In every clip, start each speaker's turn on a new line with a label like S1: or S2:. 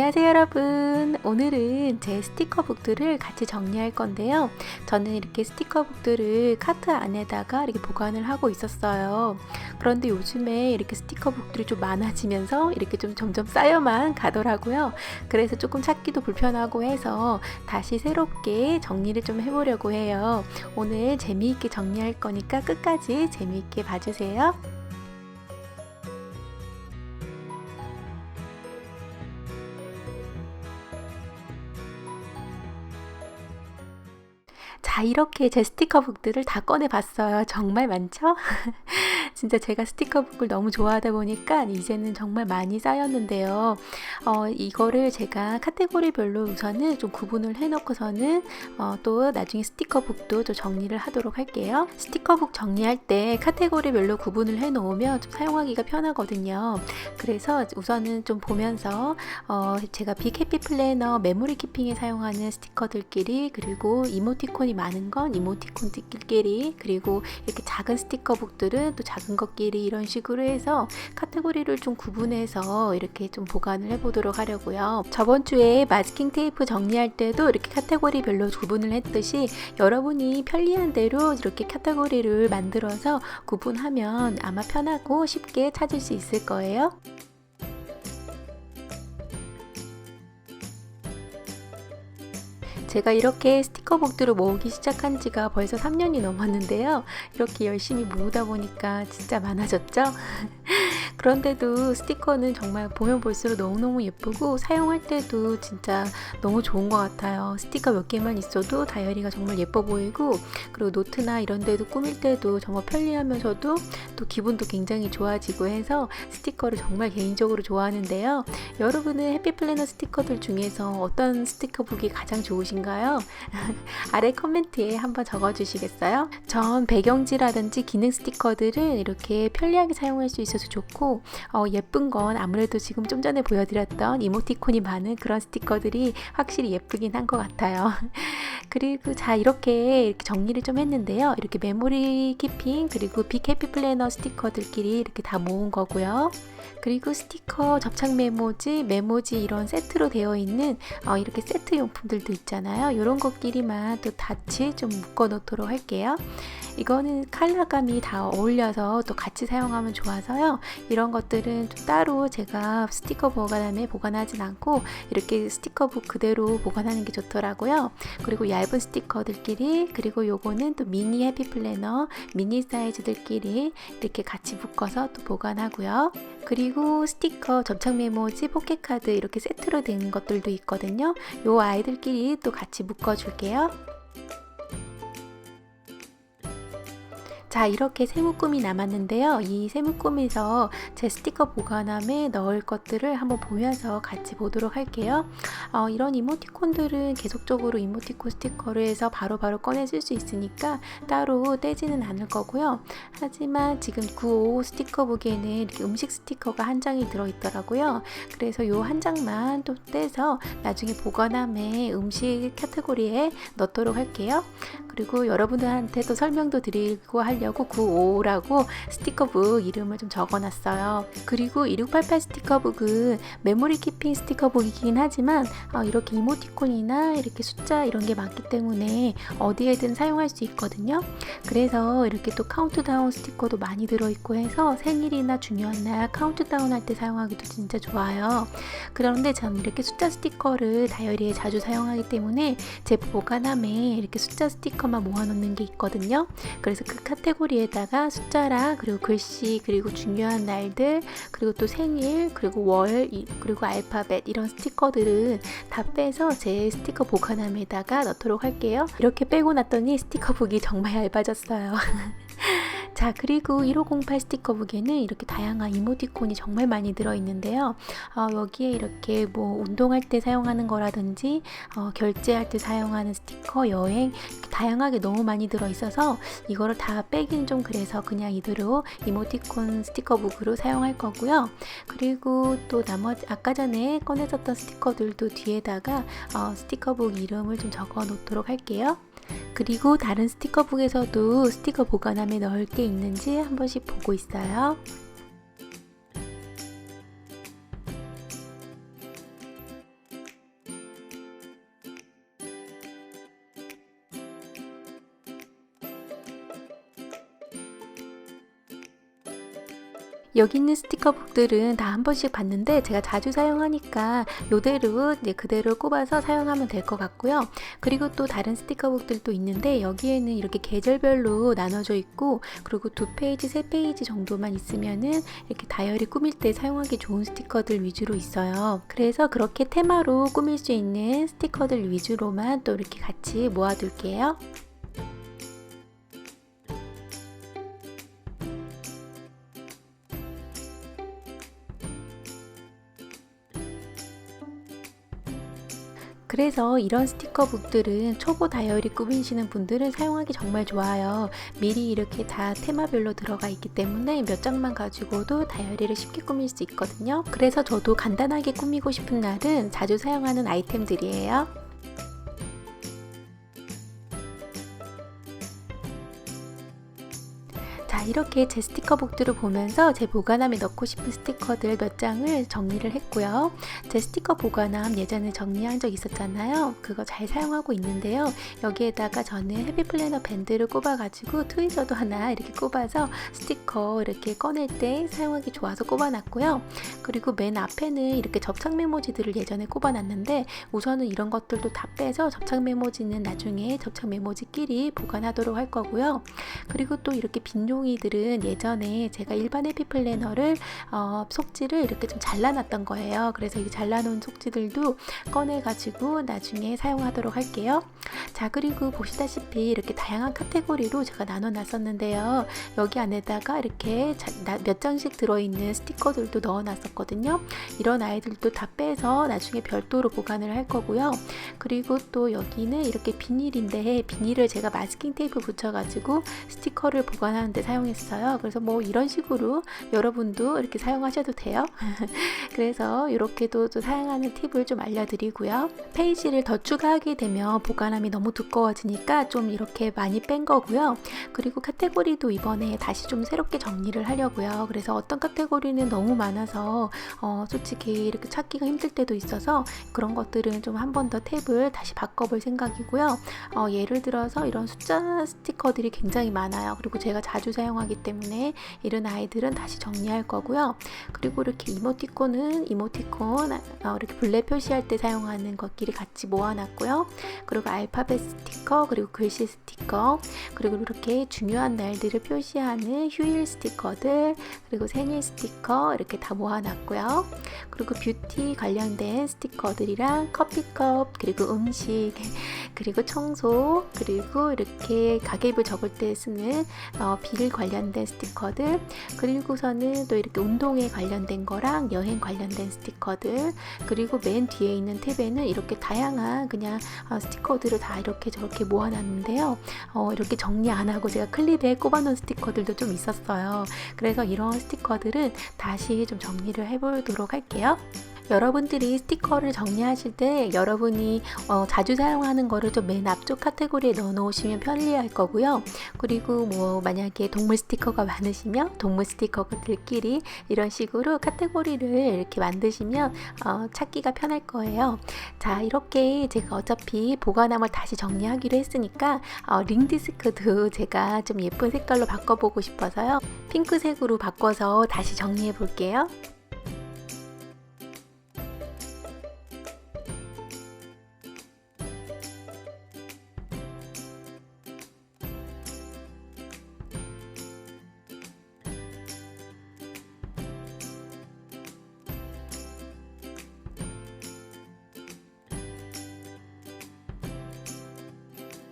S1: 안녕하세요 여러분. 오늘은 제 스티커북들을 같이 정리할 건데요. 저는 이렇게 스티커북들을 카트 안에다가 이렇게 보관을 하고 있었어요. 그런데 요즘에 이렇게 스티커북들이 좀 많아지면서 이렇게 좀 점점 쌓여만 가더라고요. 그래서 조금 찾기도 불편하고 해서 다시 새롭게 정리를 좀 해보려고 해요. 오늘 재미있게 정리할 거니까 끝까지 재미있게 봐주세요. 자, 이렇게 제 스티커북들을 다 꺼내 봤어요. 정말 많죠? 진짜 제가 스티커북을 너무 좋아하다 보니까 이제는 정말 많이 쌓였는데요. 이거를 제가 카테고리별로 우선은 좀 구분을 해놓고서는 또 나중에 스티커북도 좀 정리를 하도록 할게요. 스티커북 정리할 때 카테고리별로 구분을 해놓으면 좀 사용하기가 편하거든요. 그래서 우선은 좀 보면서 제가 빅 해피 플래너 메모리 키핑에 사용하는 스티커들끼리, 그리고 이모티콘이 많은 건 이모티콘들끼리, 그리고 이렇게 작은 스티커북들은 또 작은 것끼리, 이런 식으로 해서 카테고리를 좀 구분해서 이렇게 좀 보관을 해보도록 하려고요. 저번 주에 마스킹 테이프 정리할 때도 이렇게 카테고리별로 구분을 했듯이 여러분이 편리한 대로 이렇게 카테고리를 만들어서 구분하면 아마 편하고 쉽게 찾을 수 있을 거예요. 제가 이렇게 스티커북들을 모으기 시작한 지가 벌써 3년이 넘었는데요. 이렇게 열심히 모으다 보니까 진짜 많아졌죠? 그런데도 스티커는 정말 보면 볼수록 너무너무 예쁘고 사용할 때도 진짜 너무 좋은 것 같아요. 스티커 몇 개만 있어도 다이어리가 정말 예뻐 보이고, 그리고 노트나 이런 데도 꾸밀 때도 정말 편리하면서도 또 기분도 굉장히 좋아지고 해서 스티커를 정말 개인적으로 좋아하는데요. 여러분은 해피플래너 스티커들 중에서 어떤 스티커북이 가장 좋으신가요? 아래 커멘트에 한번 적어주시겠어요? 전 배경지라든지 기능 스티커들은 이렇게 편리하게 사용할 수 있어서 좋고, 예쁜 건 아무래도 지금 좀 전에 보여드렸던 이모티콘이 많은 그런 스티커들이 확실히 예쁘긴 한 것 같아요. 그리고 자, 이렇게 정리를 좀 했는데요. 이렇게 메모리 키핑, 그리고 빅 해피 플래너 스티커들끼리 이렇게 다 모은 거고요. 그리고 스티커, 접착 메모지 이런 세트로 되어 있는 이렇게 세트 용품들도 있잖아요. 이런 것끼리만 또 같이 좀 묶어 놓도록 할게요. 이거는 컬러감이 다 어울려서 또 같이 사용하면 좋아서요. 이런 것들은 좀 따로 제가 스티커 보관함에 보관하진 않고 이렇게 스티커북 그대로 보관하는 게 좋더라고요. 그리고 얇은 스티커들끼리, 그리고 요거는 또 미니 해피 플래너 미니 사이즈들끼리 이렇게 같이 묶어서 또 보관하고요. 그리고 스티커, 접착 메모지, 포켓카드 이렇게 세트로 된 것들도 있거든요. 요 아이들끼리 또 같이 묶어줄게요. 자, 이렇게 세 묶음이 남았는데요. 이 세 묶음에서 제 스티커 보관함에 넣을 것들을 한번 보면서 같이 보도록 할게요. 이런 이모티콘들은 계속적으로 이모티콘 스티커를 해서 바로바로 꺼내 쓸 수 있으니까 따로 떼지는 않을 거고요. 하지만 지금 955 스티커북에는 이렇게 음식 스티커가 한 장이 들어있더라고요. 그래서 이 한 장만 또 떼서 나중에 보관함에 음식 카테고리에 넣도록 할게요. 그리고 여러분들한테도 설명도 드리고 하려고 955라고 스티커북 이름을 좀 적어놨어요. 그리고 2688 스티커북은 메모리 키핑 스티커북이긴 하지만 이렇게 이모티콘이나 이렇게 숫자 이런 게 많기 때문에 어디에든 사용할 수 있거든요. 그래서 이렇게 또 카운트다운 스티커도 많이 들어있고 해서 생일이나 중요한 날 카운트다운 할 때 사용하기도 진짜 좋아요. 그런데 저는 이렇게 숫자 스티커를 다이어리에 자주 사용하기 때문에 제 보관함에 이렇게 숫자 스티커만 모아놓는 게 있거든요. 그래서 그 카테고리에다가 숫자랑, 그리고 글씨, 그리고 중요한 날들, 그리고 또 생일, 그리고 월, 그리고 알파벳 이런 스티커들은 다 빼서 제 스티커 보관함에다가 넣도록 할게요. 이렇게 빼고 났더니 스티커북이 정말 얇아졌어요. 자, 그리고 1508 스티커북에는 이렇게 다양한 이모티콘이 정말 많이 들어있는데요. 여기에 이렇게 뭐 운동할 때 사용하는 거라든지 결제할 때 사용하는 스티커, 여행, 이렇게 다양하게 너무 많이 들어있어서 이거를 다 빼긴 좀 그래서 그냥 이대로 이모티콘 스티커북으로 사용할 거고요. 그리고 또 나머지 아까 전에 꺼내졌던 스티커들도 뒤에다가 스티커북 이름을 좀 적어 놓도록 할게요. 그리고 다른 스티커북에서도 스티커 보관함에 넣을 게 있는지 한 번씩 보고 있어요. 여기 있는 스티커북들은 다 한 번씩 봤는데 제가 자주 사용하니까 요대로 이제 그대로 꼽아서 사용하면 될 것 같고요. 그리고 또 다른 스티커북들도 있는데 여기에는 이렇게 계절별로 나눠져 있고, 그리고 2페이지, 3페이지 정도만 있으면은 이렇게 다이어리 꾸밀 때 사용하기 좋은 스티커들 위주로 있어요. 그래서 그렇게 테마로 꾸밀 수 있는 스티커들 위주로만 또 이렇게 같이 모아둘게요. 그래서 이런 스티커북들은 초보 다이어리 꾸미시는 분들은 사용하기 정말 좋아요. 미리 이렇게 다 테마별로 들어가 있기 때문에 몇 장만 가지고도 다이어리를 쉽게 꾸밀 수 있거든요. 그래서 저도 간단하게 꾸미고 싶은 날은 자주 사용하는 아이템들이에요. 자, 이렇게 제 스티커북들을 보면서 제 보관함에 넣고 싶은 스티커들 몇 장을 정리를 했고요. 제 스티커 보관함 예전에 정리한 적 있었잖아요. 그거 잘 사용하고 있는데요. 여기에다가 저는 해피플래너 밴드를 꼽아가지고 트위저도 하나 이렇게 꼽아서 스티커 이렇게 꺼낼 때 사용하기 좋아서 꼽아놨고요. 그리고 맨 앞에는 이렇게 접착 메모지들을 예전에 꼽아놨는데 우선은 이런 것들도 다 빼서 접착 메모지는 나중에 접착 메모지끼리 보관하도록 할 거고요. 그리고 또 이렇게 빈 종이들은 예전에 제가 일반 해피플래너를 속지를 이렇게 좀 잘라놨던 거예요. 그래서 이 잘라놓은 속지들도 꺼내가지고 나중에 사용하도록 할게요. 자, 그리고 보시다시피 이렇게 다양한 카테고리로 제가 나눠놨었는데요. 여기 안에다가 이렇게 몇 장씩 들어있는 스티커들도 넣어놨었거든요. 이런 아이들도 다 빼서 나중에 별도로 보관을 할 거고요. 그리고 또 여기는 이렇게 비닐인데 비닐을 제가 마스킹 테이프 붙여가지고 스티커를 보관하는 데 사용했어요. 그래서 뭐 이런 식으로 여러분도 이렇게 사용하셔도 돼요. 그래서 이렇게도 또 사용하는 팁을 좀 알려드리고요. 페이지를 더 추가하게 되면 보관함이 너무 두꺼워지니까 좀 이렇게 많이 뺀 거고요. 그리고 카테고리도 이번에 다시 좀 새롭게 정리를 하려고요. 그래서 어떤 카테고리는 너무 많아서 솔직히 이렇게 찾기가 힘들 때도 있어서 그런 것들은 좀 한 번 더 탭을 다시 바꿔볼 생각이고요. 예를 들어서 이런 숫자 스티커들이 굉장히 많아요. 그리고 제가 자주 사용하기 때문에 이런 아이들은 다시 정리할 거고요. 그리고 이렇게 이모티콘은 이렇게 블랙 표시할 때 사용하는 것끼리 같이 모아놨고요. 그리고 알파벳 스티커, 그리고 글씨 스티커, 그리고 이렇게 중요한 날들을 표시하는 휴일 스티커들, 그리고 생일 스티커 이렇게 다 모아놨고요. 그리고 뷰티 관련된 스티커들이랑 커피컵, 그리고 음식, 그리고 청소, 그리고 이렇게 가계부 적을 때 쓰는 빌 관련된 스티커들, 그리고서는 또 이렇게 운동에 관련된 거랑 여행 관련된 스티커들, 그리고 맨 뒤에 있는 탭에는 이렇게 다양한 그냥 스티커들을 다 이렇게 저렇게 모아놨는데요. 이렇게 정리 안 하고 제가 클립에 꼽아놓은 스티커들도 좀 있었어요. 그래서 이런 스티커들은 다시 좀 정리를 해보도록 할게요. 여러분들이 스티커를 정리하실 때 여러분이 자주 사용하는 거를 좀 맨 앞쪽 카테고리에 넣어 놓으시면 편리할 거고요. 그리고 뭐 만약에 동물 스티커가 많으시면 동물 스티커들끼리 이런 식으로 카테고리를 이렇게 만드시면 찾기가 편할 거예요. 자, 이렇게 제가 어차피 보관함을 다시 정리하기로 했으니까 링 디스크도 제가 좀 예쁜 색깔로 바꿔보고 싶어서요. 핑크색으로 바꿔서 다시 정리해 볼게요.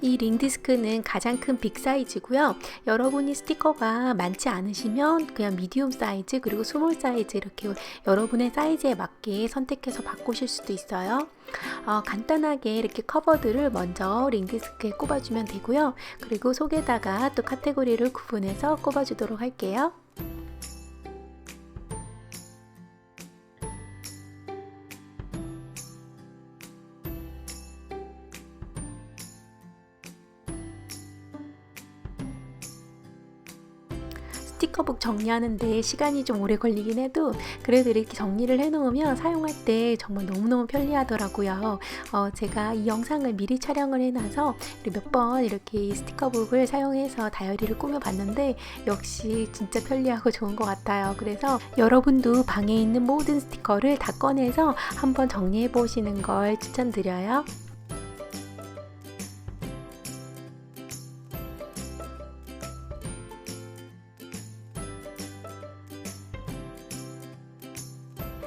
S1: 이 링 디스크는 가장 큰 빅 사이즈고요. 여러분이 스티커가 많지 않으시면 그냥 미디움 사이즈, 그리고 스몰 사이즈 이렇게 여러분의 사이즈에 맞게 선택해서 바꾸실 수도 있어요. 간단하게 이렇게 커버들을 먼저 링 디스크에 꼽아주면 되고요. 그리고 속에다가 또 카테고리를 구분해서 꼽아주도록 할게요. 스티커북 정리하는데 시간이 좀 오래 걸리긴 해도 그래도 이렇게 정리를 해 놓으면 사용할 때 정말 너무너무 편리하더라고요. 제가 이 영상을 미리 촬영을 해 놔서 몇 번 이렇게 이 스티커북을 사용해서 다이어리를 꾸며 봤는데 역시 진짜 편리하고 좋은 것 같아요. 그래서 여러분도 방에 있는 모든 스티커를 다 꺼내서 한번 정리해 보시는 걸 추천드려요.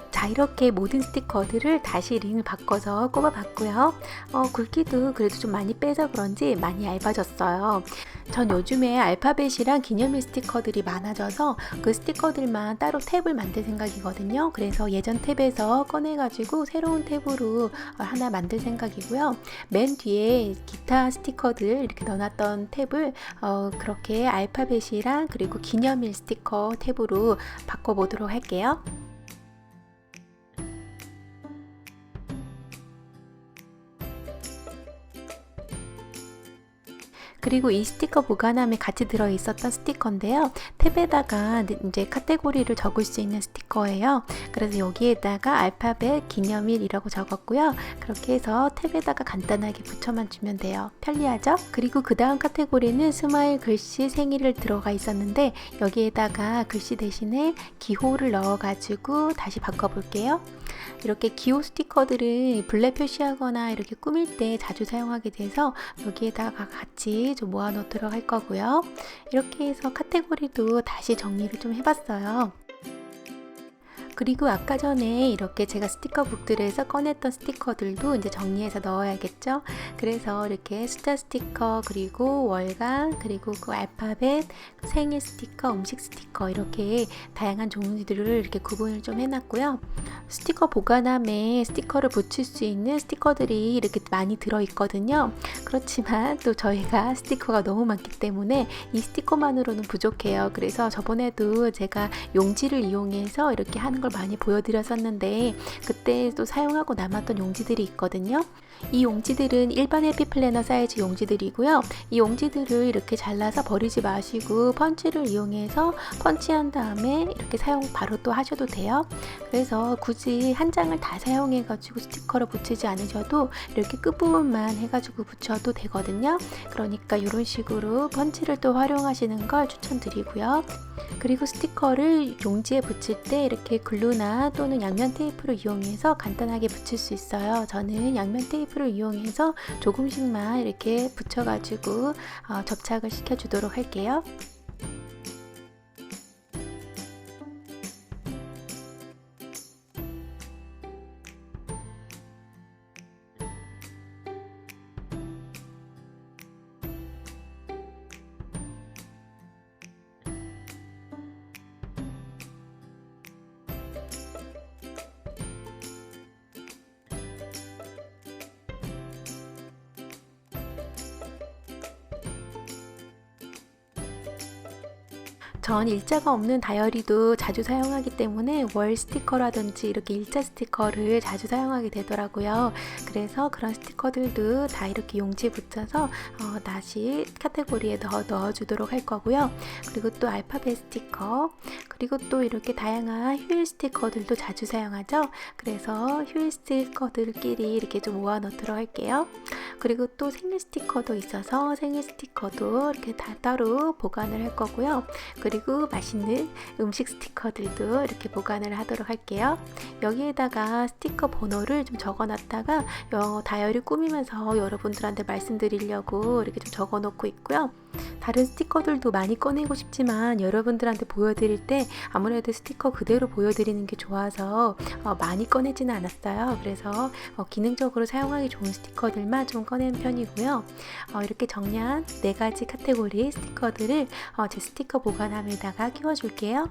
S1: 자, 이렇게 모든 스티커들을 다시 링을 바꿔서 꼽아봤고요. 굵기도 그래도 좀 많이 빼서 그런지 많이 얇아졌어요. 전 요즘에 알파벳이랑 기념일 스티커들이 많아져서 그 스티커들만 따로 탭을 만들 생각이거든요. 그래서 예전 탭에서 꺼내가지고 새로운 탭으로 하나 만들 생각이고요. 맨 뒤에 기타 스티커들 이렇게 넣어놨던 탭을 그렇게 알파벳이랑 그리고 기념일 스티커 탭으로 바꿔보도록 할게요. 그리고 이 스티커 보관함에 같이 들어 있었던 스티커인데요. 탭에다가 이제 카테고리를 적을 수 있는 스티커예요. 그래서 여기에다가 알파벳 기념일이라고 적었고요. 그렇게 해서 탭에다가 간단하게 붙여만 주면 돼요. 편리하죠? 그리고 그 다음 카테고리는 스마일 글씨 생일을 들어가 있었는데 여기에다가 글씨 대신에 기호를 넣어가지고 다시 바꿔볼게요. 이렇게 기호 스티커들은 블랙 표시하거나 이렇게 꾸밀 때 자주 사용하게 돼서 여기에다가 같이 좀 모아 놓도록 할 거고요. 이렇게 해서 카테고리도 다시 정리를 좀 해봤어요. 그리고 아까 전에 이렇게 제가 스티커북들에서 꺼냈던 스티커들도 이제 정리해서 넣어야겠죠. 그래서 이렇게 숫자 스티커, 그리고 월간, 그리고 그 알파벳, 생일 스티커, 음식 스티커 이렇게 다양한 종류들을 이렇게 구분을 좀 해놨고요. 스티커 보관함에 스티커를 붙일 수 있는 스티커들이 이렇게 많이 들어있거든요. 그렇지만 또 저희가 스티커가 너무 많기 때문에 이 스티커만으로는 부족해요. 그래서 저번에도 제가 용지를 이용해서 이렇게 하는 걸 많이 보여드렸었는데 그때 또 사용하고 남았던 용지들이 있거든요. 이 용지들은 일반 해피 플래너 사이즈 용지들이고요. 이 용지들을 이렇게 잘라서 버리지 마시고 펀치를 이용해서 펀치한 다음에 이렇게 사용 바로 또 하셔도 돼요. 그래서 굳이 한 장을 다 사용해 가지고 스티커를 붙이지 않으셔도 이렇게 끝부분만 해가지고 붙여도 되거든요. 그러니까 이런 식으로 펀치를 또 활용하시는 걸 추천드리고요. 그리고 스티커를 용지에 붙일 때 이렇게 글루나 또는 양면 테이프를 이용해서 간단하게 붙일 수 있어요. 저는 양면 테이프를 이용해서 조금씩만 이렇게 붙여가지고 접착을 시켜주도록 할게요. 전 일자가 없는 다이어리도 자주 사용하기 때문에 월 스티커라든지 이렇게 일자 스티커를 자주 사용하게 되더라고요. 그래서 그런 스티커들도 다 이렇게 용지에 붙여서 다시 카테고리에 넣어주도록 할 거고요. 그리고 또 알파벳 스티커, 그리고 또 이렇게 다양한 휴일 스티커들도 자주 사용하죠. 그래서 휴일 스티커들끼리 이렇게 좀 모아 놓도록 할게요. 그리고 또 생일 스티커도 있어서 생일 스티커도 이렇게 다 따로 보관을 할 거고요. 그리고 맛있는 음식 스티커들도 이렇게 보관을 하도록 할게요. 여기에다가 스티커 번호를 좀 적어놨다가 다이어리 꾸미면서 여러분들한테 말씀드리려고 이렇게 좀 적어놓고 있고요. 다른 스티커들도 많이 꺼내고 싶지만 여러분들한테 보여드릴 때 아무래도 스티커 그대로 보여드리는 게 좋아서 많이 꺼내지는 않았어요. 그래서 기능적으로 사용하기 좋은 스티커들만 좀 꺼내는 편이고요. 이렇게 정리한 4가지 카테고리 스티커들을 제 스티커 보관함에다가 끼워줄게요.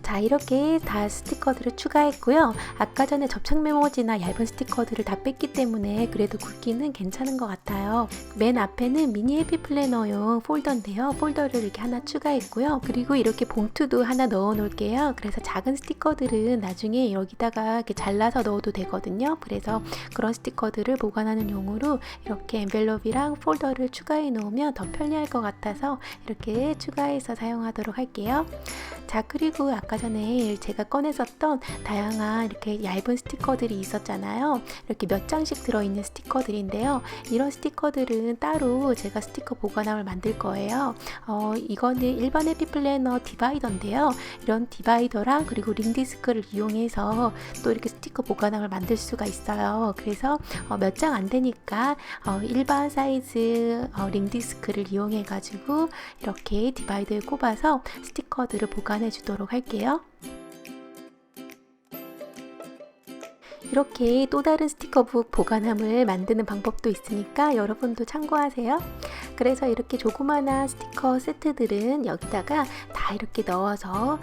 S1: 자, 이렇게 다 스티커들을 추가했고요. 아까 전에 접착 메모지나 얇은 스티커들을 다 뺐기 때문에 그래도 굵기는 괜찮은 것 같아요. 맨 앞에는 미니 해피 플래너용 폴더인데요. 폴더를 이렇게 하나 추가했고요. 그리고 이렇게 봉투도 하나 넣어 놓을게요. 그래서 작은 스티커들은 나중에 여기다가 이렇게 잘라서 넣어도 되거든요. 그래서 그런 스티커들을 보관하는 용으로 이렇게 엔벨롭이랑 폴더를 추가해 놓으면 더 편리할 것 같아서 이렇게 추가해서 사용하도록 할게요. 자, 그리고 아까 전에 제가 꺼냈었던 다양한 이렇게 얇은 스티커들이 있었잖아요. 이렇게 몇 장씩 들어있는 스티커들인데요. 이런 스티커들은 따로 제가 스티커 보관함을 만들 거예요. 이거는 일반 해피 플래너 디바이더인데요. 이런 디바이더랑 그리고 링 디스크를 이용해서 또 이렇게 스티커 보관함을 만들 수가 있어요. 그래서 몇 장 안 되니까 일반 사이즈 링 디스크를 이용해 가지고 이렇게 디바이더에 꼽아서 스티커들을 보관해 주도록 할게요. 이렇게 또 다른 스티커북 보관함을 만드는 방법도 있으니까 여러분도 참고하세요. 그래서 이렇게 조그마한 스티커 세트들은 여기다가 다 이렇게 넣어서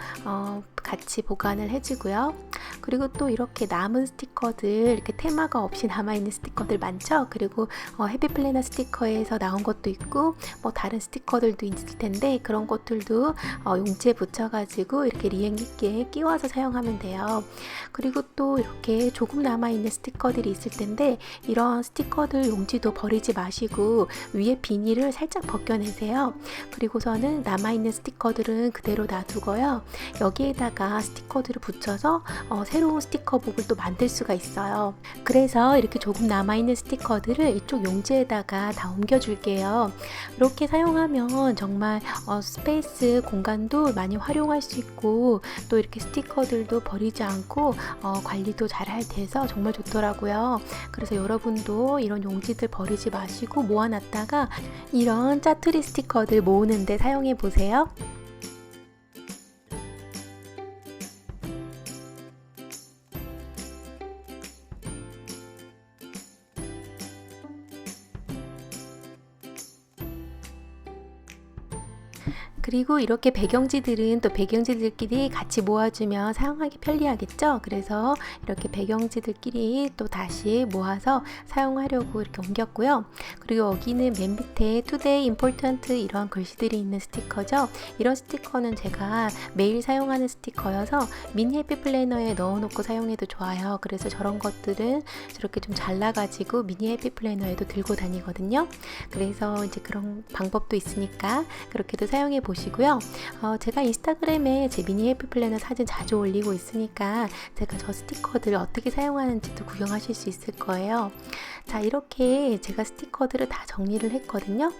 S1: 같이 보관을 해주고요. 그리고 또 이렇게 남은 스티커들, 이렇게 테마가 없이 남아있는 스티커들 많죠? 그리고 해피 플래너 스티커에서 나온 것도 있고 뭐 다른 스티커들도 있을 텐데 그런 것들도 용지에 붙여가지고 이렇게 리행 있게 끼워서 사용하면 돼요. 그리고 또 이렇게 조금 남아있는 스티커들이 있을 텐데 이런 스티커들 용지도 버리지 마시고 위에 비닐을 살짝 벗겨내세요. 그리고서는 남아있는 스티커들은 그대로 놔두고요. 여기에다가 스티커들을 붙여서 새로운 스티커북을 또 만들 수가 있어요. 그래서 이렇게 조금 남아있는 스티커들을 이쪽 용지에다가 다 옮겨줄게요. 이렇게 사용하면 정말 스페이스 공간도 많이 활용할 수 있고 또 이렇게 스티커들도 버리지 않고 관리도 잘 돼서 정말 좋더라고요. 그래서 여러분도 이런 용지들 버리지 마시고 모아놨다가 이런 짜투리 스티커들 모으는데 사용해 보세요. 그리고 이렇게 배경지들은 또 배경지들끼리 같이 모아주면 사용하기 편리하겠죠. 그래서 이렇게 배경지들끼리 또 다시 모아서 사용하려고 이렇게 옮겼고요. 그리고 여기는 맨 밑에 Today Important 이런 글씨들이 있는 스티커죠. 이런 스티커는 제가 매일 사용하는 스티커여서 미니 해피 플래너에 넣어놓고 사용해도 좋아요. 그래서 저런 것들은 저렇게 좀 잘라가지고 미니 해피 플래너에도 들고 다니거든요. 그래서 이제 그런 방법도 있으니까 그렇게도 사용해 보시고요. 제가 인스타그램에 제 미니 해피 플래너 사진 자주 올리고 있으니까 제가 저 스티커들을 어떻게 사용하는지도 구경하실 수 있을 거예요. 자, 이렇게 제가 스티커들을 다 정리를 했거든요.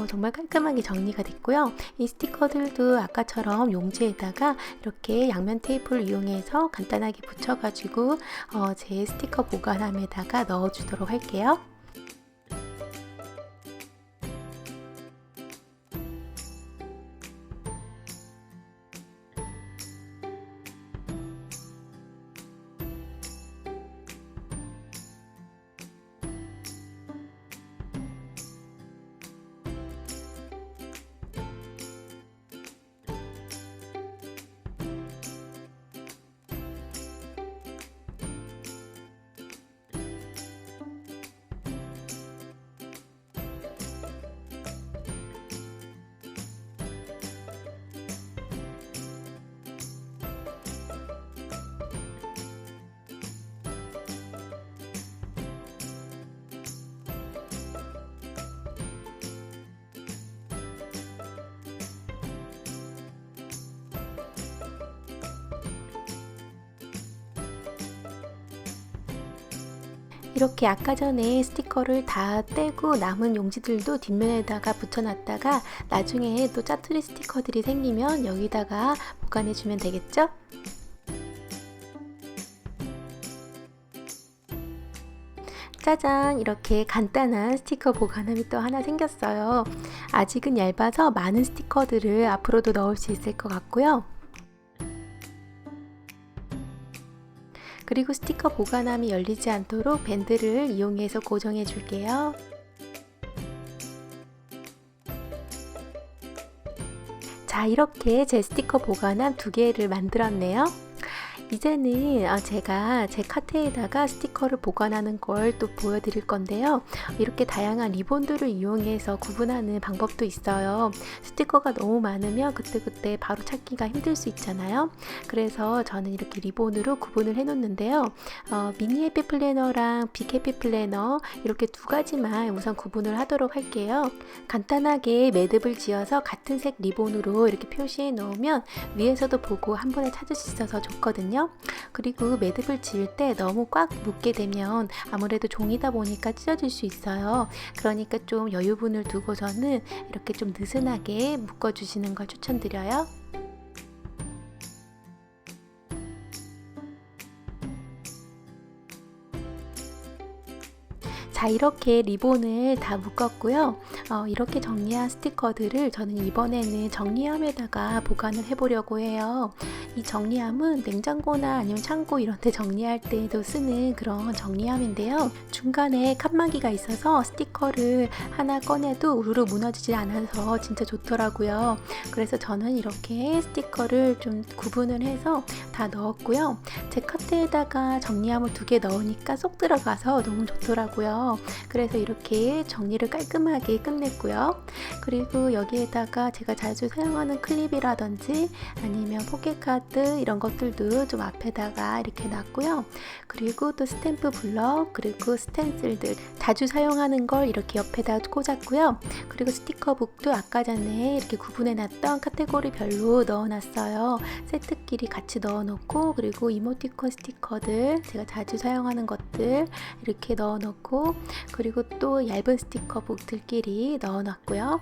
S1: 정말 깔끔하게 정리가 됐고요. 이 스티커들도 아까처럼 용지에다가 이렇게 양면 테이프를 이용해서 간단하게 붙여가지고 제 스티커 보관함에다가 넣어주도록 할게요. 이렇게 아까 전에 스티커를 다 떼고 남은 용지들도 뒷면에다가 붙여놨다가 나중에 또 짜투리 스티커들이 생기면 여기다가 보관해주면 되겠죠? 짜잔! 이렇게 간단한 스티커 보관함이 또 하나 생겼어요. 아직은 얇아서 많은 스티커들을 앞으로도 넣을 수 있을 것 같고요. 그리고 스티커 보관함이 열리지 않도록 밴드를 이용해서 고정해 줄게요. 자, 이렇게 제 스티커 보관함 2개를 만들었네요. 이제는 제가 제 카트에다가 스티커를 보관하는 걸 또 보여드릴 건데요. 이렇게 다양한 리본들을 이용해서 구분하는 방법도 있어요. 스티커가 너무 많으면 그때그때 바로 찾기가 힘들 수 있잖아요. 그래서 저는 이렇게 리본으로 구분을 해 놓는데요. 미니 해피 플래너랑 빅 해피 플래너 이렇게 2가지만 우선 구분을 하도록 할게요. 간단하게 매듭을 지어서 같은 색 리본으로 이렇게 표시해 놓으면 위에서도 보고 한 번에 찾을 수 있어서 좋거든요. 그리고 매듭을 지을 때 너무 꽉 묶게 되면 아무래도 종이다 보니까 찢어질 수 있어요. 그러니까 좀 여유분을 두고서는 이렇게 좀 느슨하게 묶어주시는 걸 추천드려요. 자, 이렇게 리본을 다 묶었고요. 이렇게 정리한 스티커들을 저는 이번에는 정리함에다가 보관을 해보려고 해요. 이 정리함은 냉장고나 아니면 창고 이런 데 정리할 때도 쓰는 그런 정리함인데요. 중간에 칸막이가 있어서 스티커를 하나 꺼내도 우르르 무너지지 않아서 진짜 좋더라고요. 그래서 저는 이렇게 스티커를 좀 구분을 해서 다 넣었고요. 제 카트에다가 정리함을 2개 넣으니까 쏙 들어가서 너무 좋더라고요. 그래서 이렇게 정리를 깔끔하게 끝냈고요. 그리고 여기에다가 제가 자주 사용하는 클립이라든지 아니면 포켓카드 이런 것들도 좀 앞에다가 이렇게 놨고요. 그리고 또 스탬프 블럭 그리고 스텐슬들 자주 사용하는 걸 이렇게 옆에다 꽂았고요. 그리고 스티커북도 아까 전에 이렇게 구분해 놨던 카테고리별로 넣어놨어요. 세트끼리 같이 넣어놓고 그리고 이모티콘 스티커들 제가 자주 사용하는 것들 이렇게 넣어놓고 그리고 또 얇은 스티커북들끼리 넣어놨고요.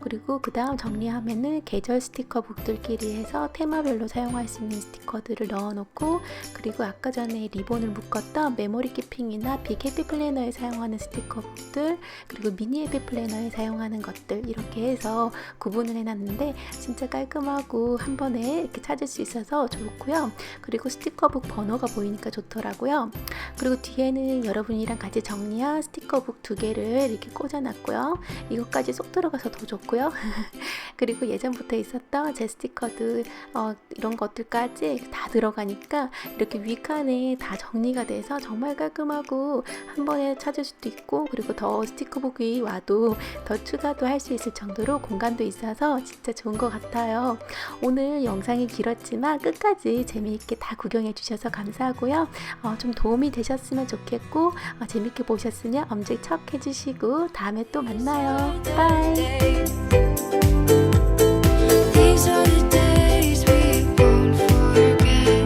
S1: 그리고 그 다음 정리하면은 계절 스티커북들끼리 해서 테마별로 사용할 수 있는 스티커들을 넣어놓고 그리고 아까 전에 리본을 묶었던 메모리 키핑이나 빅 해피 플래너에 사용하는 스티커북들 그리고 미니 해피 플래너에 사용하는 것들 이렇게 해서 구분을 해놨는데 진짜 깔끔하고 한 번에 이렇게 찾을 수 있어서 좋고요. 그리고 스티커북 번호가 보이니까 좋더라고요. 그리고 뒤에는 여러분이랑 같이 정리한 스티커북 2개를 이렇게 꽂아놨고요. 이것까지 쏙 들어가서 더 좋고요. 그리고 예전부터 있었던 제 스티커들 이런 것들까지 다 들어가니까 이렇게 윗칸에 다 정리가 돼서 정말 깔끔하고 한 번에 찾을 수도 있고 그리고 더 스티커북이 와도 더 추가도 할 수 있을 정도로 공간도 있어서 진짜 좋은 것 같아요. 오늘 영상이 길었지만 끝까지 재미있게 다 구경해 주셔서 감사하고요. 좀 도움이 되셨으면 좋겠고 재밌게 보셨으면 엄지척 해주시고 다음에 또 만나요. 바이.